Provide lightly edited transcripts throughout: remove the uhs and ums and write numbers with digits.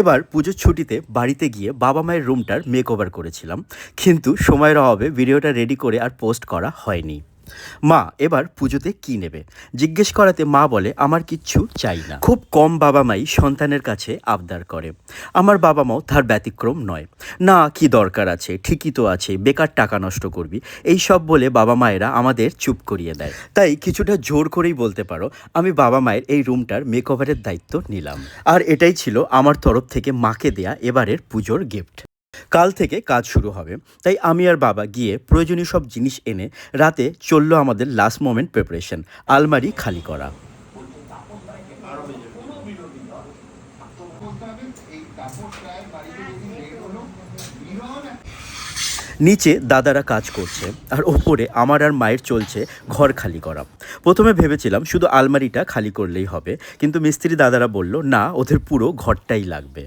এবার পুজোর ছুটিতে বাড়িতে গিয়ে বাবা মায়ের রুমটার মেকওভার করেছিলাম, কিন্তু সময়ের অভাবে ভিডিওটা রেডি করে আর পোস্ট করা হয়নি। মা এবার পুজোতে কি নেবে জিজ্ঞেস করাতে মা বলে আমার কিচ্ছু চাই না। খুব কম বাবা মাই সন্তানের কাছে আবদার করে, আমার বাবা মাও তার ব্যতিক্রম নয়। না, কি দরকার আছে, ঠিকই তো আছে, বেকার টাকা নষ্ট করবি, এই সব বলে বাবা মায়েরা আমাদের চুপ করিয়ে দেয়। তাই কিছুটা জোর করেই বলতে পারো আমি বাবা মায়ের এই রুমটার মেকওভারের দায়িত্ব নিলাম। আর এটাই ছিল আমার তরফ থেকে মাকে দেয়া এবারের পুজোর গিফট। কাল থেকে কাজ শুরু হবে, তাই আমি আর বাবা গিয়ে প্রয়োজনীয় সব জিনিস এনে রাতে চললো আমাদের লাস্ট মোমেন্ট প্রিপারেশন, আলমারি খালি করা। নিচে দাদারা কাজ করছে আর ওপরে আমার আর মায়ের চলছে ঘর খালি করা। প্রথমে ভেবেছিলাম শুধু আলমারিটা খালি করলেই হবে, কিন্তু মিস্ত্রি দাদারা বলল না, ওদের পুরো ঘরটাই লাগবে।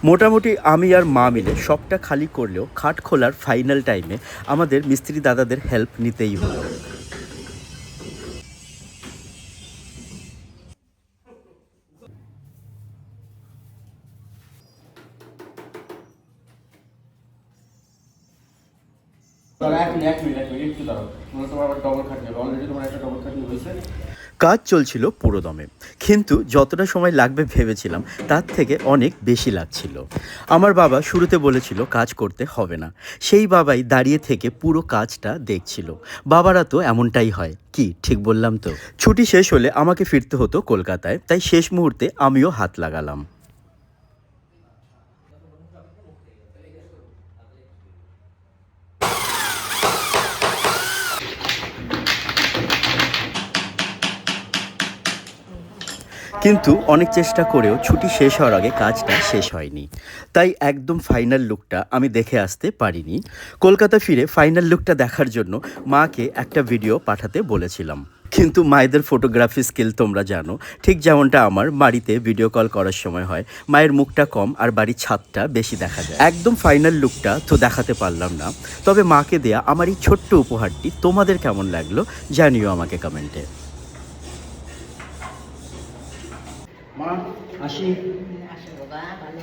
মোটামুটি আমি আর মা মিলে সবটা খালি করলেও খাট খোলার ফাইনাল টাইমে আমাদের মিস্ত্রি দাদাদের হেল্প নিতেই হলো। কাজ চলছিল পুরো দমে, কিন্তু যতটা সময় লাগবে ভেবেছিলাম তার থেকে অনেক বেশি লাগছিল। আমার বাবা শুরুতে বলেছিল কাজ করতে হবে না, সেই বাবাই দাঁড়িয়ে থেকে পুরো কাজটা দেখছিল। বাবারা তো এমনটাই হয়, কি ঠিক বললাম তো? ছুটি শেষ হলে আমাকে ফিরতে হতো কলকাতায়, তাই শেষ মুহূর্তে আমিও হাত লাগালাম। কিন্তু অনেক চেষ্টা করেও ছুটি শেষ হওয়ার আগে কাজটা শেষ হয়নি, তাই একদম ফাইনাল লুকটা আমি দেখে আসতে পারিনি। কলকাতা ফিরে ফাইনাল লুকটা দেখার জন্য মাকে একটা ভিডিও পাঠাতে বলেছিলাম, কিন্তু মায়েদের ফটোগ্রাফি স্কিল তোমরা জানো, ঠিক যেমনটা আমার বাড়িতে ভিডিও কল করার সময় হয়, মায়ের মুখটা কম আর বাড়ির ছাদটা বেশি দেখা যায়। একদম ফাইনাল লুকটা তো দেখাতে পারলাম না, তবে মাকে দেয়া আমার এই ছোট্ট উপহারটি তোমাদের কেমন লাগলো জানিও আমাকে কমেন্টে। মা আসি। আসো বাবা, ভালো